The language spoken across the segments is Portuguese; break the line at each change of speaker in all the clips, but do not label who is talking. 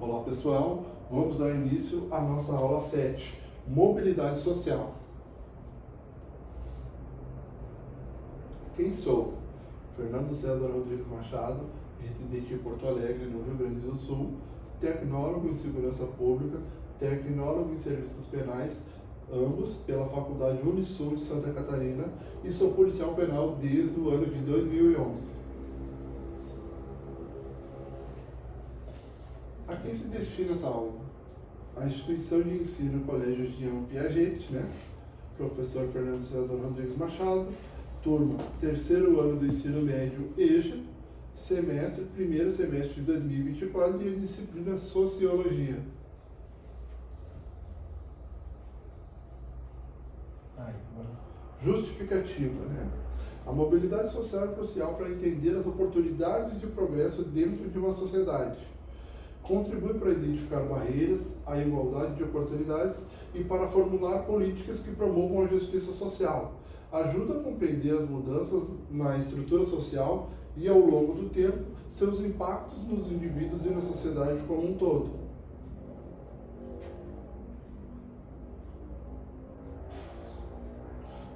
Olá pessoal, vamos dar início à nossa aula 7, Mobilidade Social. Quem sou? Fernando César Rodrigues Machado, residente em Porto Alegre, no Rio Grande do Sul, tecnólogo em Segurança Pública, tecnólogo em Serviços Penais, ambos pela Faculdade Unisul de Santa Catarina, e sou policial penal desde o ano de 2011. A quem se destina essa aula? A instituição de ensino Colégio Jean Piaget, Professor Fernando César Rodrigues Machado, turma, terceiro ano do ensino médio EJA, primeiro semestre de 2024 e a disciplina Sociologia. Justificativa, A mobilidade social é crucial para entender as oportunidades de progresso dentro de uma sociedade. Contribui para identificar barreiras à igualdade de oportunidades e para formular políticas que promovam a justiça social. Ajuda a compreender as mudanças na estrutura social e, ao longo do tempo, seus impactos nos indivíduos e na sociedade como um todo.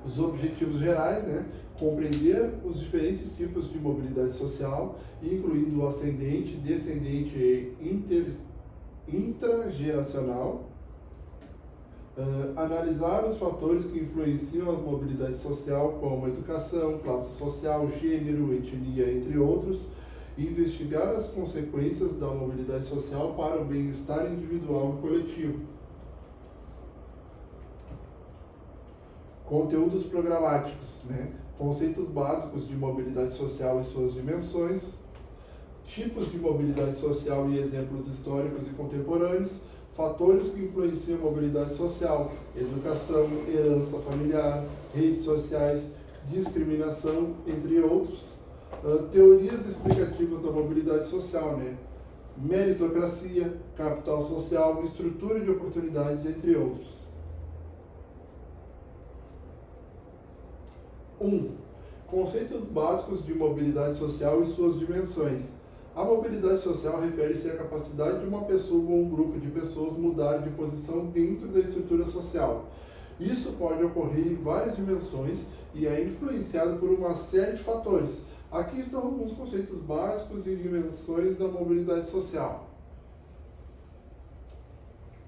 Os objetivos gerais, compreender os diferentes tipos de mobilidade social, incluindo o ascendente, descendente e intrageracional, analisar os fatores que influenciam as mobilidades social, como educação, classe social, gênero, etnia, entre outros, investigar as consequências da mobilidade social para o bem-estar individual e coletivo. Conteúdos programáticos, conceitos básicos de mobilidade social e suas dimensões, tipos de mobilidade social e exemplos históricos e contemporâneos, fatores que influenciam a mobilidade social, educação, herança familiar, redes sociais, discriminação, entre outros. Teorias explicativas da mobilidade social, meritocracia, capital social, estrutura de oportunidades, entre outros. 1. Conceitos básicos de mobilidade social e suas dimensões. A mobilidade social refere-se à capacidade de uma pessoa ou um grupo de pessoas mudar de posição dentro da estrutura social. Isso pode ocorrer em várias dimensões e é influenciado por uma série de fatores. Aqui estão alguns conceitos básicos e dimensões da mobilidade social.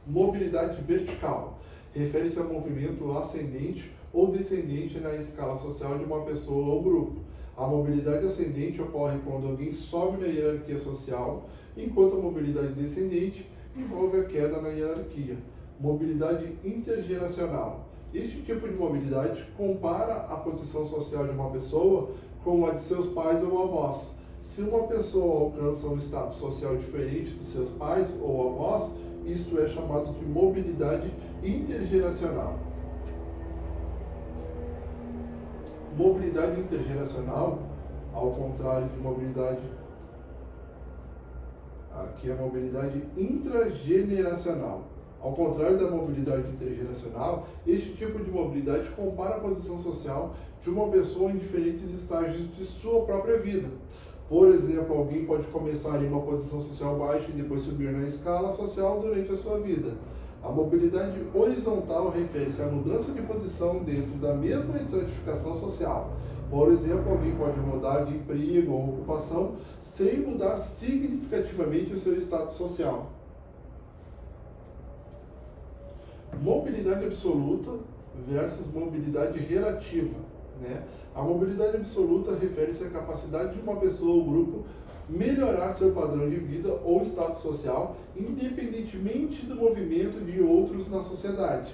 Mobilidade vertical. Refere-se ao movimento ascendente ou descendente na escala social de uma pessoa ou grupo. A mobilidade ascendente ocorre quando alguém sobe na hierarquia social, enquanto a mobilidade descendente envolve a queda na hierarquia. Mobilidade intergeracional. Este tipo de mobilidade compara a posição social de uma pessoa com a de seus pais ou avós. Se uma pessoa alcança um status social diferente dos seus pais ou avós, isto é chamado de mobilidade intergeracional. Mobilidade intergeracional, ao contrário de mobilidade, aqui é a mobilidade intrageneracional. Ao contrário da mobilidade intergeracional, este tipo de mobilidade compara a posição social de uma pessoa em diferentes estágios de sua própria vida. Por exemplo, alguém pode começar em uma posição social baixa e depois subir na escala social durante a sua vida. A mobilidade horizontal refere-se à mudança de posição dentro da mesma estratificação social. Por exemplo, alguém pode mudar de emprego ou ocupação sem mudar significativamente o seu status social. Mobilidade absoluta versus mobilidade relativa. A mobilidade absoluta refere-se à capacidade de uma pessoa ou grupo melhorar seu padrão de vida ou status social, independentemente do movimento de outros na sociedade.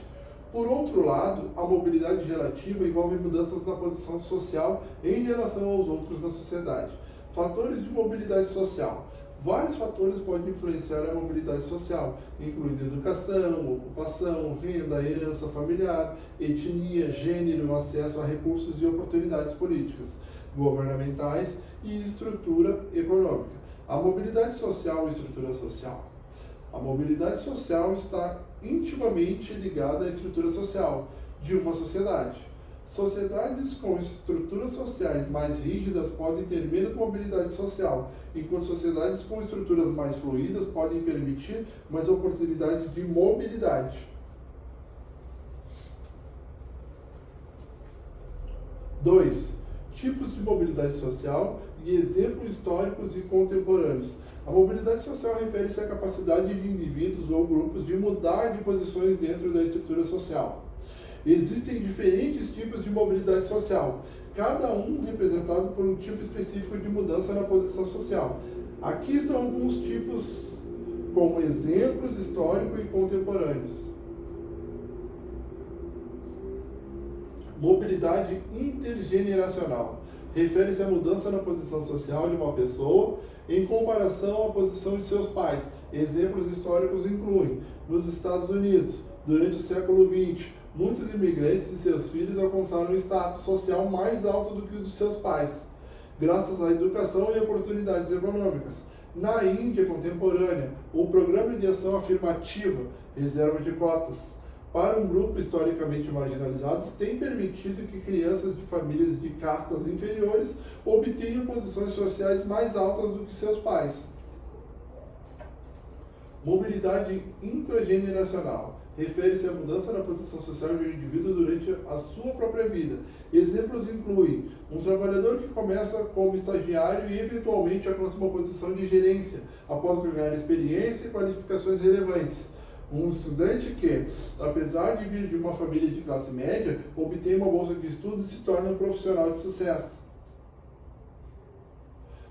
Por outro lado, a mobilidade relativa envolve mudanças na posição social em relação aos outros na sociedade. Fatores de mobilidade social. Vários fatores podem influenciar a mobilidade social, incluindo educação, ocupação, renda, herança familiar, etnia, gênero, acesso a recursos e oportunidades políticas, governamentais e estrutura econômica. A mobilidade social e estrutura social. A mobilidade social está intimamente ligada à estrutura social de uma sociedade. Sociedades com estruturas sociais mais rígidas podem ter menos mobilidade social, enquanto sociedades com estruturas mais fluídas podem permitir mais oportunidades de mobilidade. 2. Tipos de mobilidade social e exemplos históricos e contemporâneos. A mobilidade social refere-se à capacidade de indivíduos ou grupos de mudar de posições dentro da estrutura social. Existem diferentes tipos de mobilidade social, cada um representado por um tipo específico de mudança na posição social. Aqui estão alguns tipos como exemplos históricos e contemporâneos. Mobilidade intergeneracional. Refere-se à mudança na posição social de uma pessoa em comparação à posição de seus pais. Exemplos históricos incluem, nos Estados Unidos, durante o século XX, muitos imigrantes e seus filhos alcançaram um status social mais alto do que o dos seus pais, graças à educação e oportunidades econômicas. Na Índia contemporânea, o Programa de Ação Afirmativa, reserva de cotas, para um grupo historicamente marginalizado, tem permitido que crianças de famílias de castas inferiores obtenham posições sociais mais altas do que seus pais. Mobilidade intrageneracional. Refere-se à mudança na posição social de um indivíduo durante a sua própria vida. Exemplos incluem um trabalhador que começa como estagiário e eventualmente alcança uma posição de gerência, após ganhar experiência e qualificações relevantes. Um estudante que, apesar de vir de uma família de classe média, obtém uma bolsa de estudo e se torna um profissional de sucesso.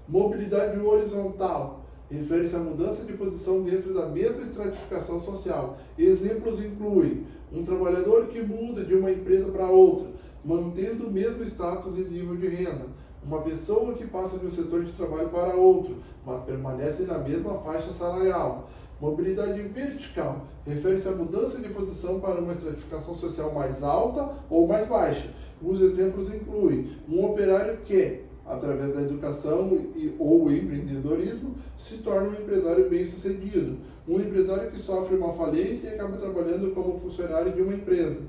Mobilidade horizontal. Refere-se à mudança de posição dentro da mesma estratificação social. Exemplos incluem um trabalhador que muda de uma empresa para outra, mantendo o mesmo status e nível de renda. Uma pessoa que passa de um setor de trabalho para outro, mas permanece na mesma faixa salarial. Mobilidade vertical. Refere-se à mudança de posição para uma estratificação social mais alta ou mais baixa. Os exemplos incluem um operário que, através da educação ou empreendedorismo, se torna um empresário bem-sucedido. Um empresário que sofre uma falência e acaba trabalhando como funcionário de uma empresa.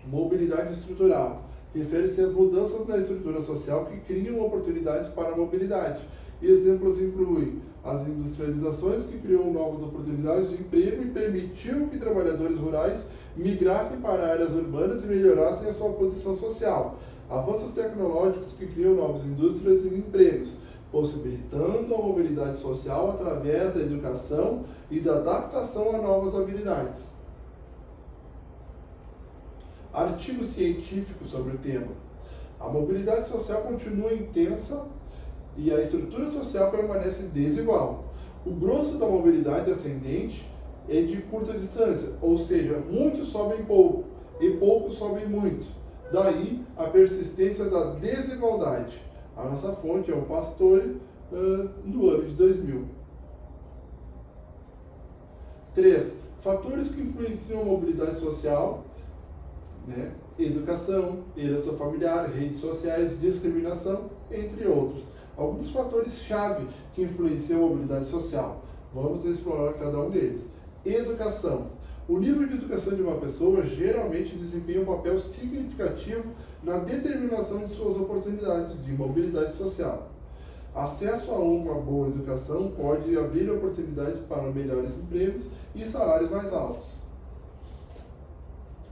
Mobilidade estrutural. Refere-se às mudanças na estrutura social que criam oportunidades para a mobilidade. Exemplos incluem as industrializações que criou novas oportunidades de emprego e permitiu que trabalhadores rurais migrassem para áreas urbanas e melhorassem a sua posição social. Avanços tecnológicos que criam novas indústrias e empregos, possibilitando a mobilidade social através da educação e da adaptação a novas habilidades. Artigo científico sobre o tema. A mobilidade social continua intensa e a estrutura social permanece desigual. O grosso da mobilidade ascendente é de curta distância, ou seja, muitos sobem pouco e poucos sobem muito. Daí a persistência da desigualdade. A nossa fonte é o Pastore, do ano de 2000. 3. Fatores que influenciam a mobilidade social, educação, herança familiar, redes sociais, discriminação, entre outros. Alguns fatores-chave que influenciam a mobilidade social. Vamos explorar cada um deles. Educação. O nível de educação de uma pessoa geralmente desempenha um papel significativo na determinação de suas oportunidades de mobilidade social. Acesso a uma boa educação pode abrir oportunidades para melhores empregos e salários mais altos.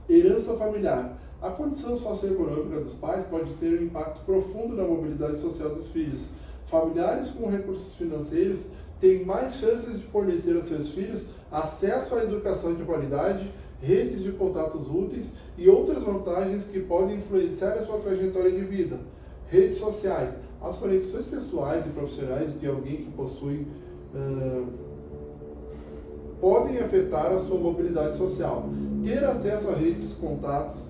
Herança familiar. A condição socioeconômica dos pais pode ter um impacto profundo na mobilidade social dos filhos. Familiares com recursos financeiros têm mais chances de fornecer aos seus filhos acesso à educação de qualidade, redes de contatos úteis e outras vantagens que podem influenciar a sua trajetória de vida. Redes sociais. As conexões pessoais e profissionais de alguém que possui podem afetar a sua mobilidade social. Ter acesso a redes, contatos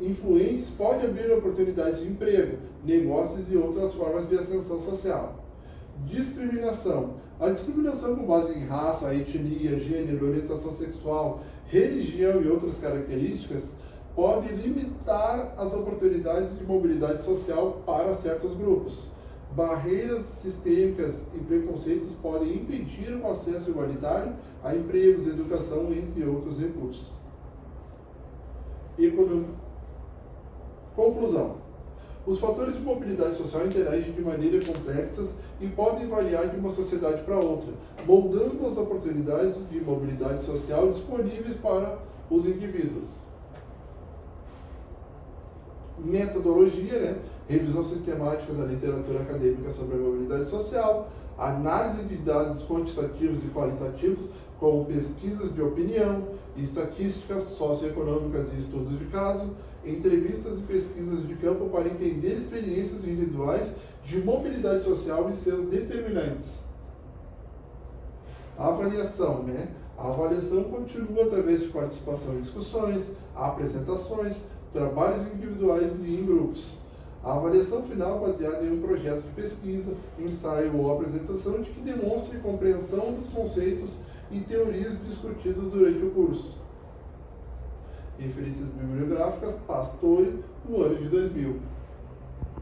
influentes pode abrir oportunidades de emprego, negócios e outras formas de ascensão social. Discriminação. A discriminação com base em raça, etnia, gênero, orientação sexual, religião e outras características pode limitar as oportunidades de mobilidade social para certos grupos. Barreiras sistêmicas e preconceitos podem impedir o acesso igualitário a empregos, educação, entre outros recursos. econômica. Conclusão. Os fatores de mobilidade social interagem de maneira complexas e podem variar de uma sociedade para outra, moldando as oportunidades de mobilidade social disponíveis para os indivíduos. Metodologia, né? Revisão sistemática da literatura acadêmica sobre a mobilidade social, análise de dados quantitativos e qualitativos, como pesquisas de opinião, estatísticas socioeconômicas e estudos de caso, entrevistas e pesquisas de campo para entender experiências individuais de mobilidade social e seus determinantes. A avaliação, né? A avaliação continua através de participação em discussões, apresentações, trabalhos individuais e em grupos. A avaliação final baseada em um projeto de pesquisa, ensaio ou apresentação de que demonstre compreensão dos conceitos e teorias discutidas durante o curso. Referências bibliográficas, Pastore, no ano de 2000.